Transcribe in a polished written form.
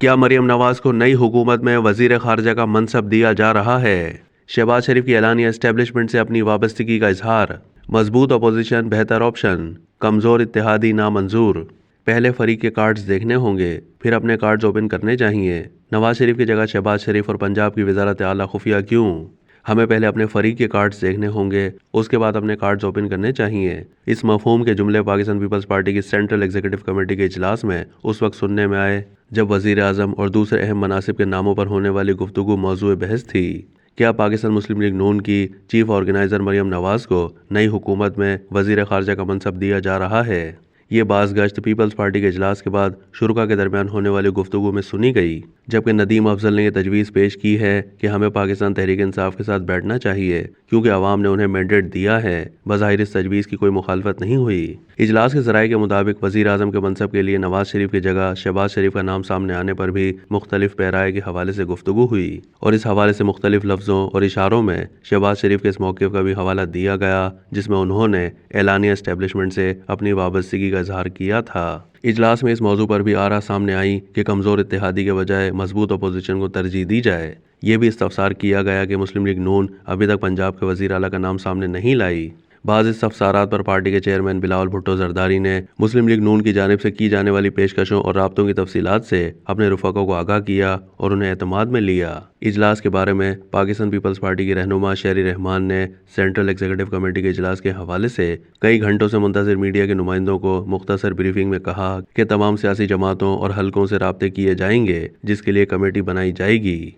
کیا مریم نواز کو نئی حکومت میں وزیر خارجہ کا منصب دیا جا رہا ہے؟ شہباز شریف کی اعلانیہ اسٹیبلشمنٹ سے اپنی وابستگی کا اظہار۔ مضبوط اپوزیشن بہتر آپشن، کمزور اتحادی نامنظور۔ پہلے فریق کے کارڈز دیکھنے ہوں گے، پھر اپنے کارڈز اوپن کرنے چاہیے۔ نواز شریف کی جگہ شہباز شریف اور پنجاب کی وزارت اعلیٰ خفیہ کیوں؟ ہمیں پہلے اپنے فریق کے کارڈز دیکھنے ہوں گے، اس کے بعد اپنے کارڈز اوپن کرنے چاہیے۔ اس مفہوم کے جملے پاکستان پیپلز پارٹی کی سینٹرل ایگزیکٹو کمیٹی کے اجلاس میں اس وقت سننے میں آئے جب وزیر اعظم اور دوسرے اہم مناصب کے ناموں پر ہونے والی گفتگو موضوع بحث تھی۔ کیا پاکستان مسلم لیگ نون کی چیف آرگنائزر مریم نواز کو نئی حکومت میں وزیر خارجہ کا منصب دیا جا رہا ہے؟ یہ باز گشت پیپلز پارٹی کے اجلاس کے بعد شرکاء کے درمیان ہونے والی گفتگو میں سنی گئی، جبکہ ندیم افضل نے یہ تجویز پیش کی ہے کہ ہمیں پاکستان تحریک انصاف کے ساتھ بیٹھنا چاہیے کیونکہ عوام نے انہیں مینڈیٹ دیا ہے۔ بظاہر اس تجویز کی کوئی مخالفت نہیں ہوئی۔ اجلاس کے ذرائع کے مطابق وزیر اعظم کے منصب کے لیے نواز شریف کی جگہ شہباز شریف کا نام سامنے آنے پر بھی مختلف پیرائے کے حوالے سے گفتگو ہوئی، اور اس حوالے سے مختلف لفظوں اور اشاروں میں شہباز شریف کے اس موقف کا بھی حوالہ دیا گیا جس میں انہوں نے اعلانیہ اسٹیبلشمنٹ سے اپنی وابستگی کا اظہار کیا تھا۔ اجلاس میں اس موضوع پر بھی آراء سامنے آئیں کہ کمزور اتحادی کے بجائے مضبوط اپوزیشن کو ترجیح دی جائے۔ یہ بھی استفسار کیا گیا کہ مسلم لیگ نون ابھی تک پنجاب کے وزیر اعلیٰ کا نام سامنے نہیں لائی۔ بعض استفسارات پر پارٹی کے چیئرمین بلاول بھٹو زرداری نے مسلم لیگ نون کی جانب سے کی جانے والی پیشکشوں اور رابطوں کی تفصیلات سے اپنے رفقا کو آگاہ کیا اور انہیں اعتماد میں لیا۔ اجلاس کے بارے میں پاکستان پیپلز پارٹی کی رہنما شہری رحمان نے سینٹرل ایگزیکٹو کمیٹی کے اجلاس کے حوالے سے کئی گھنٹوں سے منتظر میڈیا کے نمائندوں کو مختصر بریفنگ میں کہا کہ تمام سیاسی جماعتوں اور حلقوں سے رابطے کیے جائیں گے جس کے لیے کمیٹی بنائی جائے گی۔